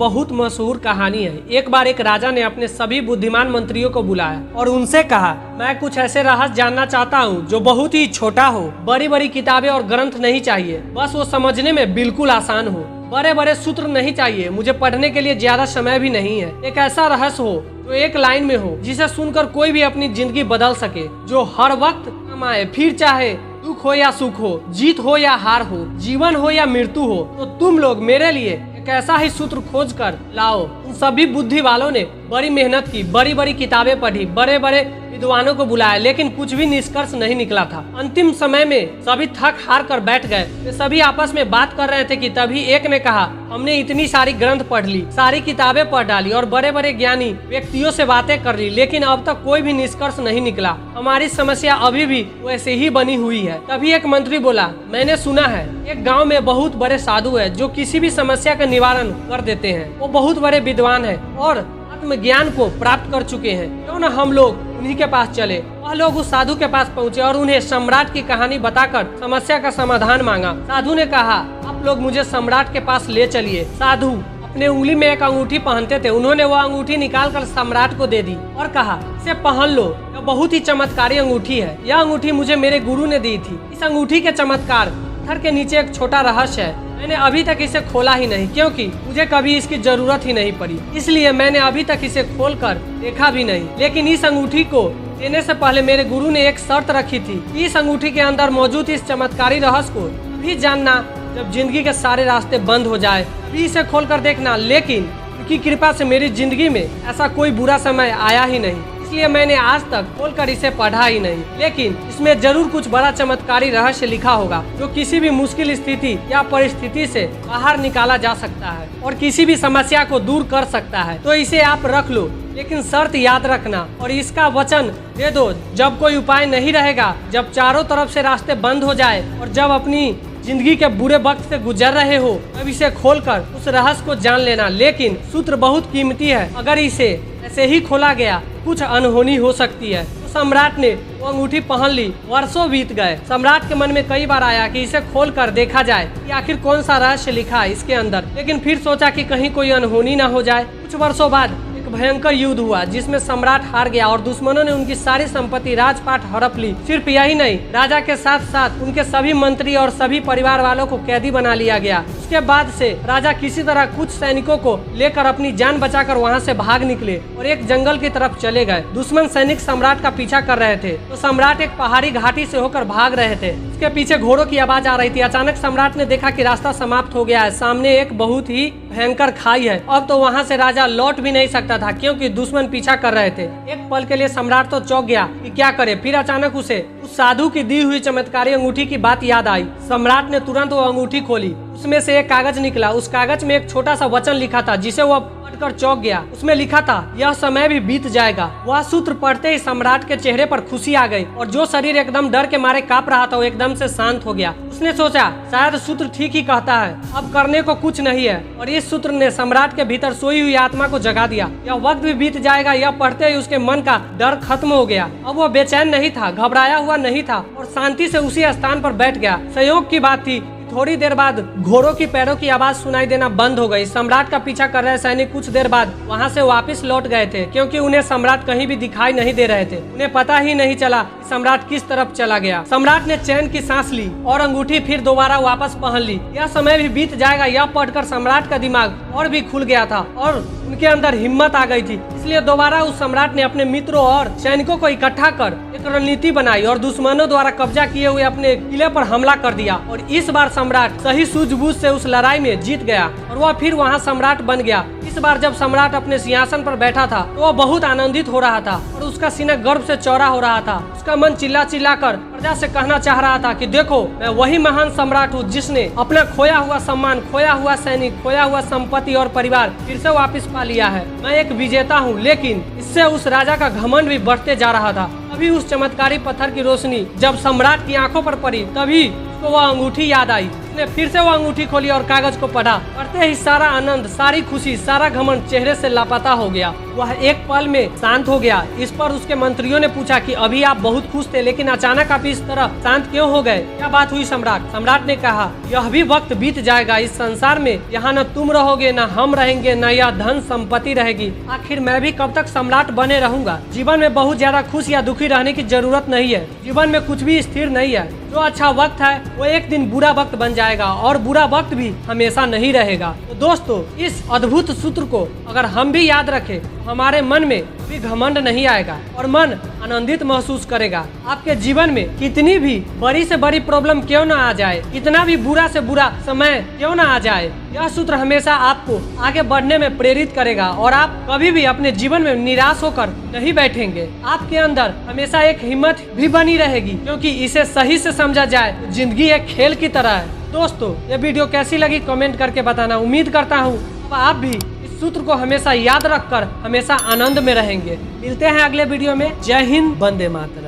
बहुत मशहूर कहानी है। एक बार एक राजा ने अपने सभी बुद्धिमान मंत्रियों को बुलाया और उनसे कहा, मैं कुछ ऐसे रहस्य जानना चाहता हूँ जो बहुत ही छोटा हो। बड़ी बड़ी किताबें और ग्रंथ नहीं चाहिए, बस वो समझने में बिल्कुल आसान हो। बड़े बड़े सूत्र नहीं चाहिए, मुझे पढ़ने के लिए ज्यादा समय भी नहीं है। एक ऐसा रहस्य हो जो एक लाइन में हो, जिसे सुनकर कोई भी अपनी जिंदगी बदल सके, जो हर वक्त काम आए, फिर चाहे दुख हो या सुख हो, जीत हो या हार हो, जीवन हो या मृत्यु हो, तो तुम लोग मेरे लिए एक ऐसा ही सूत्र खोज कर लाओ। उन सभी बुद्धि वालों ने बड़ी मेहनत की, बड़ी बड़ी किताबें पढ़ी, बड़े बड़े विद्वानों को बुलाया, लेकिन कुछ भी निष्कर्ष नहीं निकला था। अंतिम समय में सभी थक हार कर बैठ गए। वे सभी आपस में बात कर रहे थे कि तभी एक ने कहा, हमने इतनी सारी ग्रंथ पढ़ ली, सारी किताबें पढ़ डाली और बड़े बड़े ज्ञानी व्यक्तियों से बातें कर ली, लेकिन अब तक कोई भी निष्कर्ष नहीं निकला। हमारी समस्या अभी भी वैसे ही बनी हुई है। तभी एक मंत्री बोला, मैंने सुना है एक गाँव में बहुत बड़े साधु है जो किसी भी समस्या का निवारण कर देते हैं। वो बहुत बड़े विद्वान है और ज्ञान को प्राप्त कर चुके हैं। क्यों न हम लोग उन्हीं के पास चले। वह लोग उस साधु के पास पहुँचे और उन्हें सम्राट की कहानी बताकर समस्या का समाधान मांगा। साधु ने कहा, आप लोग मुझे सम्राट के पास ले चलिए। साधु अपने उंगली में एक अंगूठी पहनते थे। उन्होंने वह अंगूठी निकालकर सम्राट को दे दी और कहा, इसे पहन लो, यह बहुत ही चमत्कारी अंगूठी है। यह अंगूठी मुझे मेरे गुरु ने दी थी। इस अंगूठी के चमत्कार, पत्थर के नीचे एक छोटा रहस्य है। मैंने अभी तक इसे खोला ही नहीं, क्योंकि मुझे कभी इसकी जरूरत ही नहीं पड़ी, इसलिए मैंने अभी तक इसे खोलकर देखा भी नहीं। लेकिन इस अंगूठी को देने से पहले मेरे गुरु ने एक शर्त रखी थी, इस अंगूठी के अंदर मौजूद इस चमत्कारी रहस्य को भी जानना जब जिंदगी के सारे रास्ते बंद हो जाए, तभी इसे खोलकर देखना। लेकिन उनकी कृपा से मेरी जिंदगी में ऐसा कोई बुरा समय आया ही नहीं, इसलिए मैंने आज तक खोलकर इसे पढ़ा ही नहीं। लेकिन इसमें जरूर कुछ बड़ा चमत्कारी रहस्य लिखा होगा जो किसी भी मुश्किल स्थिति या परिस्थिति से बाहर निकाला जा सकता है और किसी भी समस्या को दूर कर सकता है। तो इसे आप रख लो, लेकिन शर्त याद रखना और इसका वचन दे दो, जब कोई उपाय नहीं रहेगा, जब चारों तरफ से रास्ते बंद हो जाए और जब अपनी जिंदगी के बुरे वक्त से गुजर रहे हो, तब इसे खोलकर उस रहस्य को जान लेना। लेकिन सूत्र बहुत कीमती है, अगर इसे ऐसे ही खोला गया कुछ अनहोनी हो सकती है। तो सम्राट ने वो अंगूठी पहन ली। वर्षों बीत गए। सम्राट के मन में कई बार आया कि इसे खोलकर देखा जाए कि आखिर कौन सा रहस्य लिखा है इसके अंदर, लेकिन फिर सोचा कि कहीं कोई अनहोनी ना हो जाए। कुछ वर्षों बाद भयंकर युद्ध हुआ जिसमें सम्राट हार गया और दुश्मनों ने उनकी सारी संपत्ति राजपाट हड़प ली। सिर्फ यही नहीं, राजा के साथ साथ उनके सभी मंत्री और सभी परिवार वालों को कैदी बना लिया गया। उसके बाद से राजा किसी तरह कुछ सैनिकों को लेकर अपनी जान बचाकर वहां से भाग निकले और एक जंगल की तरफ चले गए। दुश्मन सैनिक सम्राट का पीछा कर रहे थे तो सम्राट एक पहाड़ी घाटी से होकर भाग रहे थे। उसके पीछे घोड़ों की आवाज आ रही थी। अचानक सम्राट ने देखा कि रास्ता समाप्त हो गया है, सामने एक बहुत ही भयंकर खाई है। अब तो वहाँ से राजा लौट भी नहीं सकता था क्योंकि दुश्मन पीछा कर रहे थे। एक पल के लिए सम्राट तो चौंक गया कि क्या करे। फिर अचानक उसे उस साधु की दी हुई चमत्कारी अंगूठी की बात याद आई। सम्राट ने तुरंत वो अंगूठी खोली। उसमें से एक कागज निकला। उस कागज में एक छोटा सा वचन लिखा था जिसे वो पढ़कर चौंक गया। उसमें लिखा था, यह समय भी बीत जाएगा। वह सूत्र पढ़ते ही सम्राट के चेहरे पर खुशी आ गई और जो शरीर एकदम डर के मारे कांप रहा था वो एकदम से शांत हो गया। उसने सोचा, शायद सूत्र ठीक ही कहता है, अब करने को कुछ नहीं है। और इस सूत्र ने सम्राट के भीतर सोई हुई आत्मा को जगा दिया। यह वक्त भी बीत जाएगा, यह पढ़ते ही उसके मन का डर खत्म हो गया। अब वो बेचैन नहीं था, घबराया हुआ नहीं था और शांति से उसी स्थान पर बैठ गया। संयोग की बात थी, थोड़ी देर बाद घोड़ों की पैरों की आवाज सुनाई देना बंद हो गई। सम्राट का पीछा कर रहे सैनिक कुछ देर बाद वहां से वापस लौट गए थे क्योंकि उन्हें सम्राट कहीं भी दिखाई नहीं दे रहे थे। उन्हें पता ही नहीं चला कि सम्राट किस तरफ चला गया। सम्राट ने चैन की सांस ली और अंगूठी फिर दोबारा वापस पहन ली। यह समय भी बीत जाएगा, यह पढ़कर सम्राट का दिमाग और भी खुल गया था और उनके अंदर हिम्मत आ गई थी। इसलिए दोबारा उस सम्राट ने अपने मित्रों और सैनिकों को इकट्ठा कर एक रणनीति बनाई और दुश्मनों द्वारा कब्जा किए हुए अपने किले पर हमला कर दिया। और इस बार सम्राट सही सूझबूझ से उस लड़ाई में जीत गया और वह फिर वहां सम्राट बन गया। इस बार जब सम्राट अपने सिंहासन पर बैठा था तो वह बहुत आनंदित हो रहा था और उसका सीना गर्व से चौड़ा हो रहा था। उसका मन चिल्ला चिल्ला कर प्रजा से कहना चाह रहा था कि देखो, मैं वही महान सम्राट हूँ जिसने अपना खोया हुआ सम्मान, खोया हुआ सैनिक, खोया हुआ संपत्ति और परिवार फिर से वापस पा लिया है। मैं एक विजेता हूँ। लेकिन इससे उस राजा का घमंड भी बढ़ते जा रहा था। अभी उस चमत्कारी पत्थर की रोशनी जब सम्राट की आंखों पर पड़ी, तभी उसको वह अंगूठी याद आई। उसने फिर से वह अंगूठी खोली और कागज को पढ़ा। पढ़ते ही सारा आनंद, सारी खुशी, सारा घमंड चेहरे से लापता हो गया। वह एक पल में शांत हो गया। इस पर उसके मंत्रियों ने पूछा कि अभी आप बहुत खुश थे, लेकिन अचानक आप इस तरह शांत क्यों हो गए? क्या बात हुई सम्राट? सम्राट ने कहा, यह भी वक्त बीत जाएगा। इस संसार में यहाँ न तुम रहोगे, न हम रहेंगे, न यह धन संपत्ति रहेगी। आखिर मैं भी कब तक सम्राट बने रहूंगा? जीवन में बहुत ज्यादा खुश या दुखी रहने की जरूरत नहीं है। जीवन में कुछ भी स्थिर नहीं है। जो अच्छा वक्त है वो एक दिन बुरा वक्त बन जाएगा, और बुरा वक्त भी हमेशा नहीं रहेगा। तो दोस्तों, इस अद्भुत सूत्र को अगर हम भी याद रखें तो हमारे मन में भी घमंड नहीं आएगा और मन आनंदित महसूस करेगा। आपके जीवन में कितनी भी बड़ी से बड़ी प्रॉब्लम क्यों न आ जाए, कितना भी बुरा से बुरा समय क्यों न आ जाए, यह सूत्र हमेशा आपको आगे बढ़ने में प्रेरित करेगा और आप कभी भी अपने जीवन में निराश होकर नहीं बैठेंगे। आपके अंदर हमेशा एक हिम्मत भी बनी रहेगी, क्योंकि इसे सही से समझा जाए तो जिंदगी एक खेल की तरह है। दोस्तों, ये वीडियो कैसी लगी कमेंट करके बताना। उम्मीद करता हूँ आप भी इस सूत्र को हमेशा याद रखकर हमेशा आनंद में रहेंगे। मिलते हैं अगले वीडियो में। जय हिंद, वंदे मातरम।